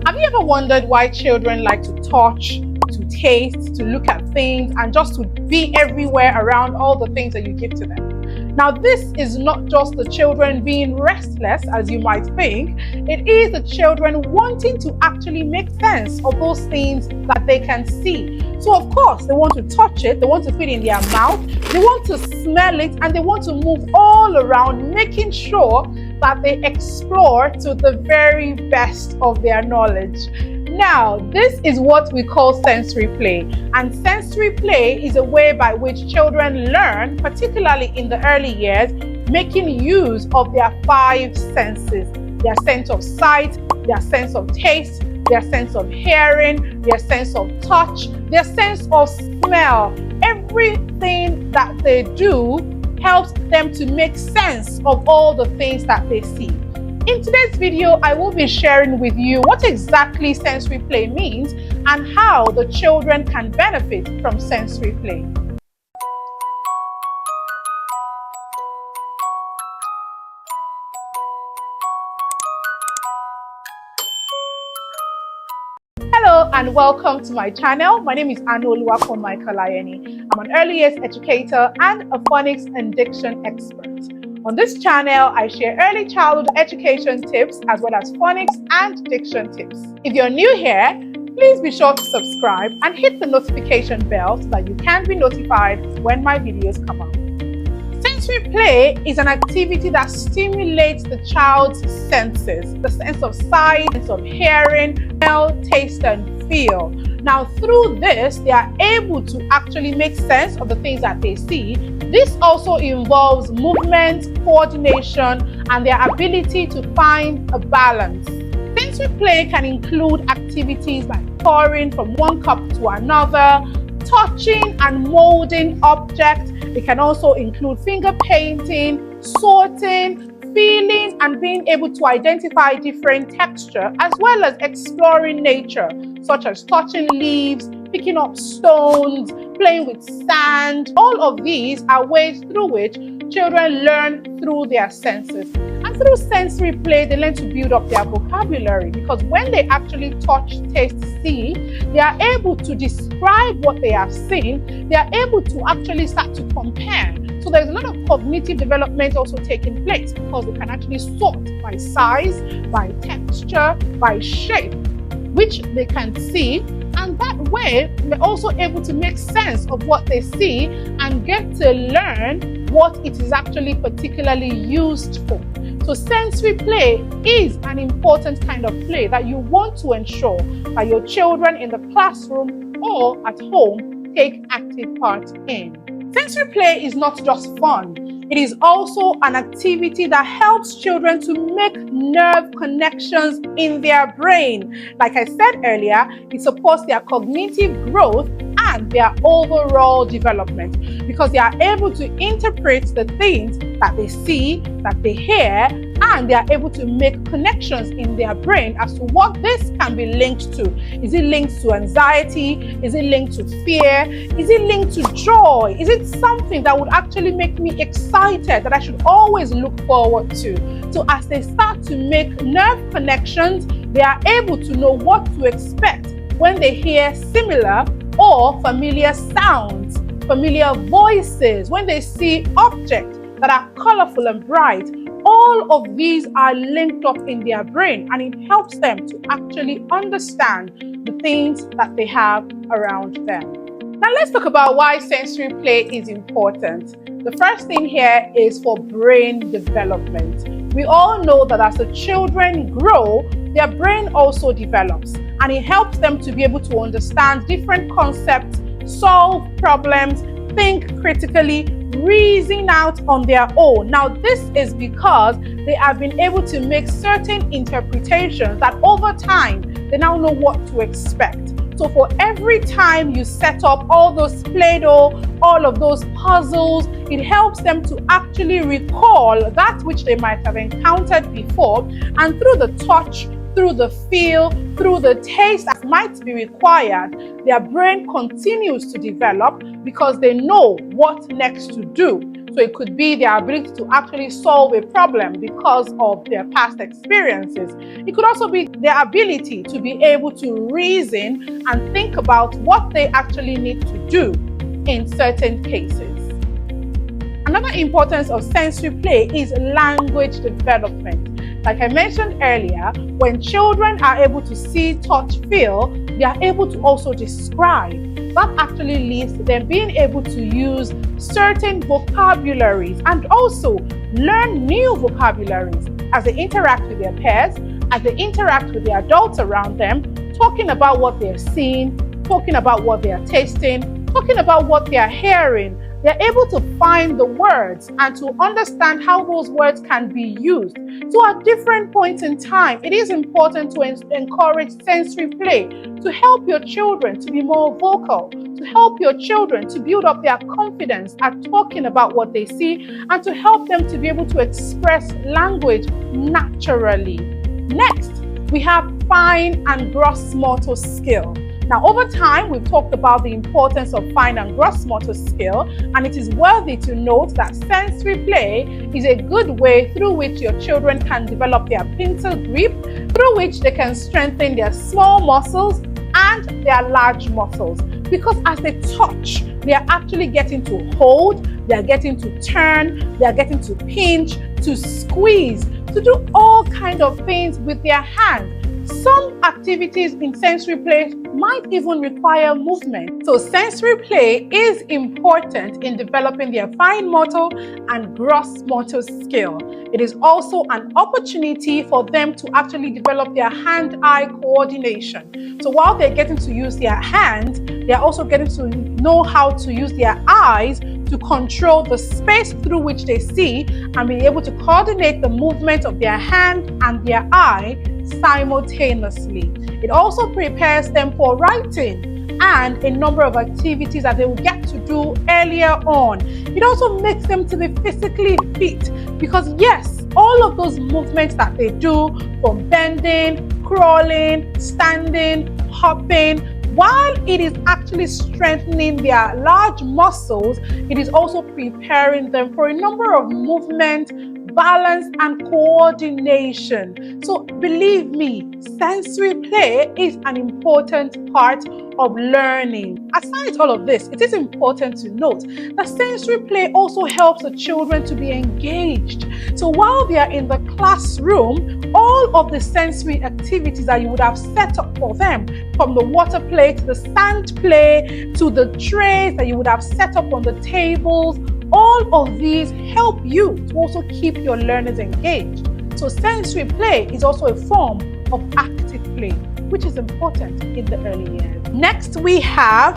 Have you ever wondered why children like to touch, to taste, to look at things, and just to be everywhere around all the things that you give to them? Now, this is not just the children being restless, as you might think. It is the children wanting to actually make sense of those things that they can see. So, of course, they want to touch it, they want to put it in their mouth, they want to smell it, and they want to move all around, making sure that they explore to the very best of their knowledge. Now, this is what we call sensory play, and sensory play is a way by which children learn, particularly in the early years, making use of their 5 senses: their sense of sight, their sense of taste, their sense of hearing, their sense of touch, their sense of smell. Everything that they do helps them to make sense of all the things that they see. In today's video, I will be sharing with you what exactly sensory play means and how the children can benefit from sensory play. Hello and welcome to my channel. My name is Michael-Ayeni. I'm an early years educator and a phonics and diction expert. On this channel, I share early childhood education tips as well as phonics and diction tips. If you're new here, please be sure to subscribe and hit the notification bell so that you can be notified when my videos come out. Sensory play is an activity that stimulates the child's senses, the sense of sight, sense of hearing, smell, taste, and feel. Now, through this, they are able to actually make sense of the things that they see. This also involves movement, coordination, and their ability to find a balance. Sensory play can include activities like pouring from one cup to another, touching and molding objects. It can also include finger painting, sorting, feeling, and being able to identify different texture, as well as exploring nature, such as touching leaves, picking up stones, playing with sand. All of these are ways through which children learn through their senses. And through sensory play, they learn to build up their vocabulary, because when they actually touch, taste, see, they are able to describe what they have seen. They are able to actually start to compare. So there's a lot of cognitive development also taking place, because they can actually sort by size, by texture, by shape, which they can see. And that way, they're also able to make sense of what they see and get to learn what it is actually particularly used for. So sensory play is an important kind of play that you want to ensure that your children in the classroom or at home take active part in. Sensory play is not just fun. It is also an activity that helps children to make nerve connections in their brain. Like I said earlier, it supports their cognitive growth and their overall development, because they are able to interpret the things that they see, that they hear, and they are able to make connections in their brain as to what this can be linked to. Is it linked to anxiety? Is it linked to fear? Is it linked to joy? Is it something that would actually make me excited, that I should always look forward to? So as they start to make nerve connections, they are able to know what to expect when they hear similar or familiar sounds, familiar voices, when they see objects that are colorful and bright. All of these are linked up in their brain, and it helps them to actually understand the things that they have around them. Now let's talk about why sensory play is important. The first thing here is for brain development. We all know that as the children grow, their brain also develops, and it helps them to be able to understand different concepts, solve problems, think critically, reason out on their own. Now, this is because they have been able to make certain interpretations that over time, they now know what to expect. So for every time you set up all those Play-Doh, all of those puzzles, it helps them to actually recall that which they might have encountered before, and through the touch, through the feel, through the taste that might be required, their brain continues to develop because they know what next to do. So So it could be their ability to actually solve a problem because of their past experiences. It could also be their ability to be able to reason and think about what they actually need to do in certain cases. Another importance of sensory play is language development. Like I mentioned earlier, when children are able to see, touch, feel, they are able to also describe. That actually leads to them being able to use certain vocabularies and also learn new vocabularies as they interact with their peers, as they interact with the adults around them, talking about what they're seeing, talking about what they are tasting, talking about what they are hearing. They're able to find the words and to understand how those words can be used. So at different points in time, it is important to encourage sensory play to help your children to be more vocal, to help your children to build up their confidence at talking about what they see, and to help them to be able to express language naturally. Next, we have fine and gross motor skill. Now, over time, we've talked about the importance of fine and gross motor skill, and it is worthy to note that sensory play is a good way through which your children can develop their pincer grip, through which they can strengthen their small muscles and their large muscles. Because as they touch, they are actually getting to hold, they are getting to turn, they are getting to pinch, to squeeze, to do all kinds of things with their hands. Some activities in sensory play might even require movement. So sensory play is important in developing their fine motor and gross motor skill. It is also an opportunity for them to actually develop their hand-eye coordination. So while they're getting to use their hands, they're also getting to know how to use their eyes to control the space through which they see and be able to coordinate the movement of their hand and their eye simultaneously. It also prepares them for writing and a number of activities that they will get to do earlier on. It also makes them to be physically fit because yes, all of those movements that they do, from bending, crawling, standing, hopping, while it is actually strengthening their large muscles, it is also preparing them for a number of movement, balance, and coordination. So believe me, sensory play is an important part of learning. Aside all of this, it is important to note that sensory play also helps the children to be engaged. So while they are in the classroom, all of the sensory activities that you would have set up for them, from the water play to the sand play to the trays that you would have set up on the tables, all of these help you to also keep your learners engaged. So sensory play is also a form of active play, which is important in the early years. Next, we have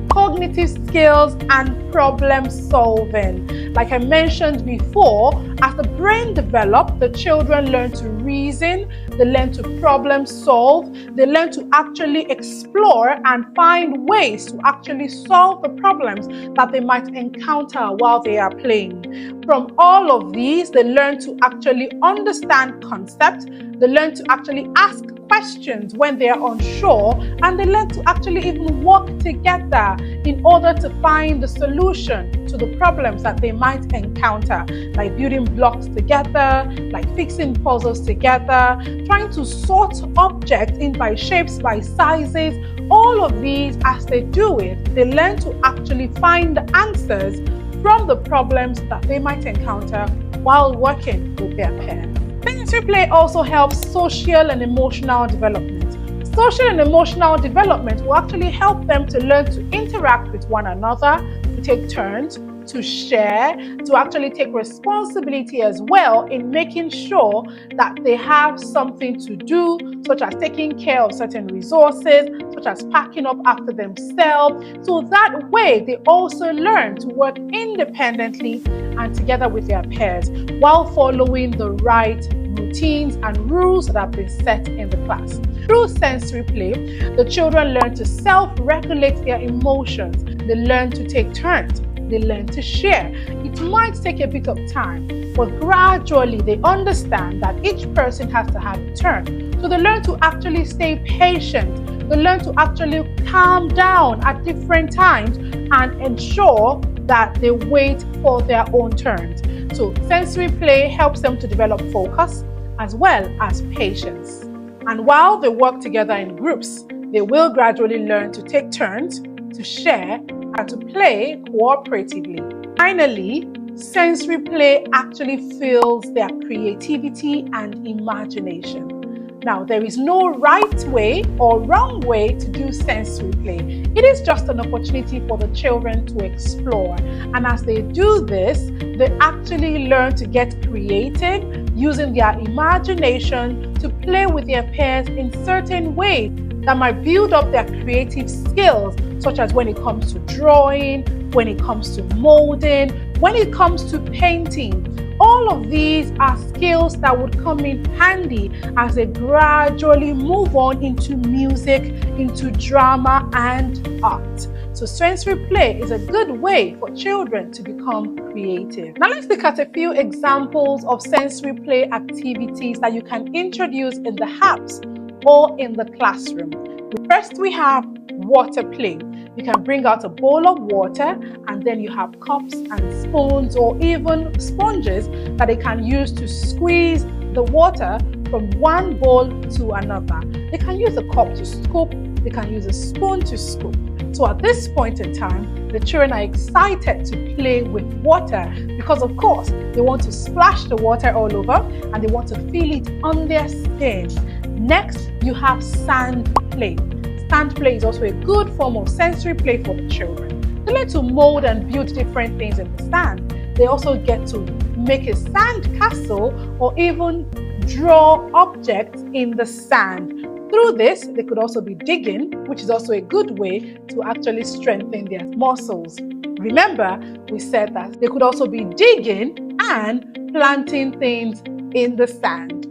cognitive skills and problem solving. Like I mentioned before, as the brain develops, the children learn to reason, they learn to problem solve, they learn to actually explore and find ways to actually solve the problems that they might encounter while they are playing. From all of these, they learn to actually understand concepts, they learn to actually ask questions when they are unsure, and they learn to actually even work together in order to find the solution to the problems that they might encounter, like building blocks together, like fixing puzzles together, trying to sort objects in by shapes, by sizes. All of these, as they do it, they learn to actually find the answers from the problems that they might encounter while working with their peers. Sensory play also helps social and emotional development. Social and emotional development will actually help them to learn to interact with one another, to take turns, to share, to actually take responsibility as well in making sure that they have something to do, such as taking care of certain resources, such as packing up after themselves. So that way they also learn to work independently and together with their peers while following the right routines and rules that have been set in the class. Through sensory play, the children learn to self-regulate their emotions. They learn to take turns. They learn to share. It might take a bit of time, but gradually they understand that each person has to have a turn. So they learn to actually stay patient. They learn to actually calm down at different times and ensure that they wait for their own turns. So sensory play helps them to develop focus as well as patience. And while they work together in groups, they will gradually learn to take turns, to share, and to play cooperatively. Finally, sensory play actually fuels their creativity and imagination. Now, there is no right way or wrong way to do sensory play. It is just an opportunity for the children to explore. And as they do this, they actually learn to get creative using their imagination to play with their peers in certain ways that might build up their creative skills, such as when it comes to drawing, when it comes to molding, when it comes to painting. All of these are skills that would come in handy as they gradually move on into music, into drama and art. So sensory play is a good way for children to become creative. Now let's look at a few examples of sensory play activities that you can introduce in the house or in the classroom. First, we have water play. You can bring out a bowl of water and then you have cups and spoons or even sponges that they can use to squeeze the water from one bowl to another. They can use a cup to scoop, they can use a spoon to scoop. So at this point in time, the children are excited to play with water because of course they want to splash the water all over and they want to feel it on their skin. Next, you have sand play. Sand play is also a good form of sensory play for the children. They learn to mold and build different things in the sand. They also get to make a sand castle or even draw objects in the sand. Through this, they could also be digging, which is also a good way to actually strengthen their muscles. Remember, we said that they could also be digging and planting things in the sand.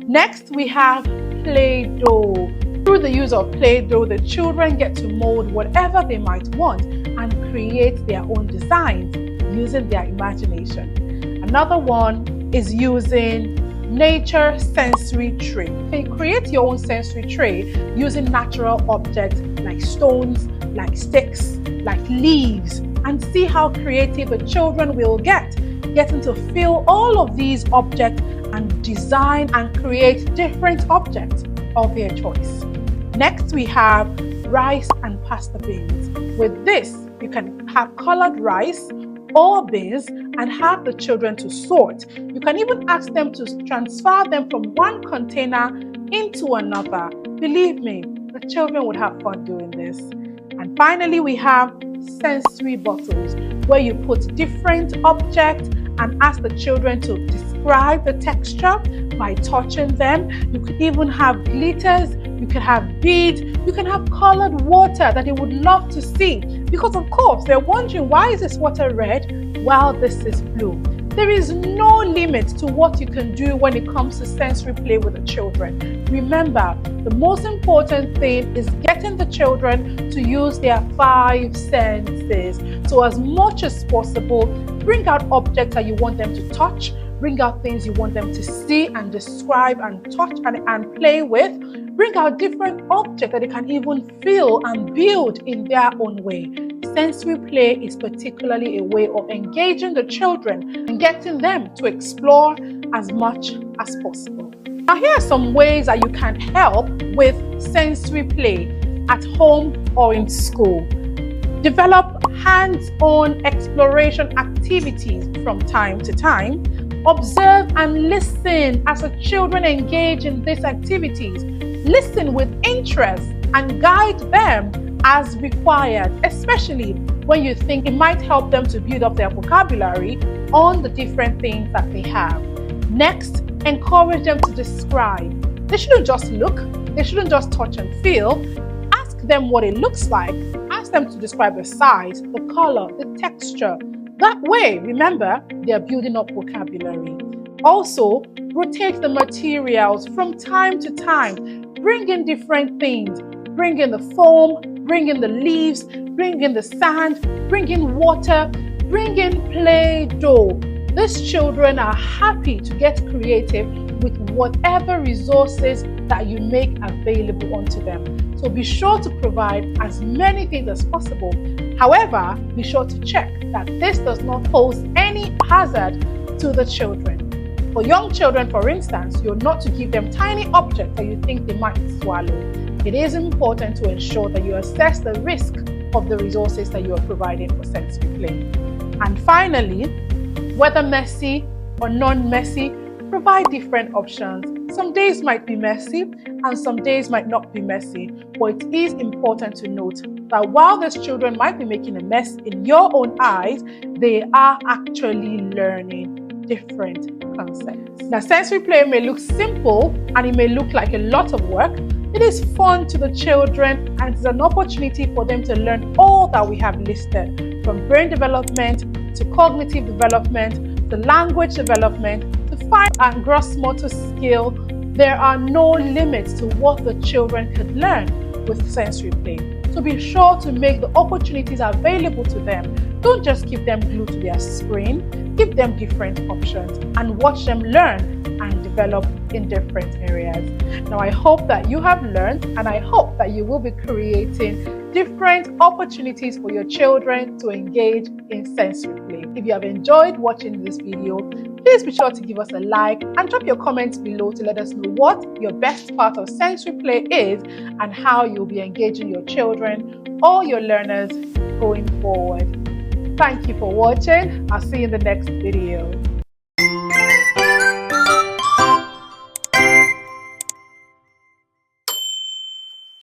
Next, we have Play-Doh. Through the use of Play-Doh, the children get to mold whatever they might want and create their own designs using their imagination. Another one is using nature sensory tray. You can create your own sensory tray using natural objects like stones, like sticks, like leaves, and see how creative the children will getting to feel all of these objects and design and create different objects of their choice. Next, we have rice and pasta beans. With this, you can have colored rice or beans and have the children to sort. You can even ask them to transfer them from one container into another. Believe me, the children would have fun doing this. And finally, we have sensory bottles, where you put different objects and ask the children to describe the texture by touching them. You could even have glitters, you can have beads, you can have colored water that they would love to see. Because of course, they're wondering, why is this water red while this is blue? There is no limit to what you can do when it comes to sensory play with the children. Remember, the most important thing is getting the children to use their 5 senses. So as much as possible, bring out objects that you want them to touch, bring out things you want them to see and describe and touch and play with. Bring out different objects that they can even feel and build in their own way. Sensory play is particularly a way of engaging the children and getting them to explore as much as possible. Now, here are some ways that you can help with sensory play at home or in school. Develop hands-on exploration activities from time to time. Observe and listen as the children engage in these activities. Listen with interest and guide them as required, especially when you think it might help them to build up their vocabulary on the different things that they have. Next, encourage them to describe. They shouldn't just look, they shouldn't just touch and feel. Ask them what it looks like. Ask them to describe the size, the color, the texture. That way, remember, they are building up vocabulary. Also, rotate the materials from time to time. Bring in different things. Bring in the foam, bring in the leaves, bring in the sand, bring in water, bring in Play-Doh. These children are happy to get creative with whatever resources that you make available onto them. So be sure to provide as many things as possible. However, be sure to check that this does not pose any hazard to the children. For young children, for instance, you're not to give them tiny objects that you think they might swallow. It is important to ensure that you assess the risk of the resources that you are providing for sensory play. And finally, whether messy or non-messy, provide different options. Some days might be messy and some days might not be messy, but it is important to note that while these children might be making a mess in your own eyes, they are actually learning different concepts. Now, sensory play may look simple and it may look like a lot of work. It is fun to the children and it's an opportunity for them to learn all that we have listed, from brain development to cognitive development to language development to fine and gross motor skill. There are no limits to what the children could learn with sensory play. So be sure to make the opportunities available to them. Don't just keep them glued to their screen. Give them different options and watch them learn and develop in different areas. Now, I hope that you have learned and I hope that you will be creating different opportunities for your children to engage in sensory play. If you have enjoyed watching this video, please be sure to give us a like and drop your comments below to let us know what your best part of sensory play is and how you'll be engaging your children or your learners going forward. Thank you for watching. I'll see you in the next video.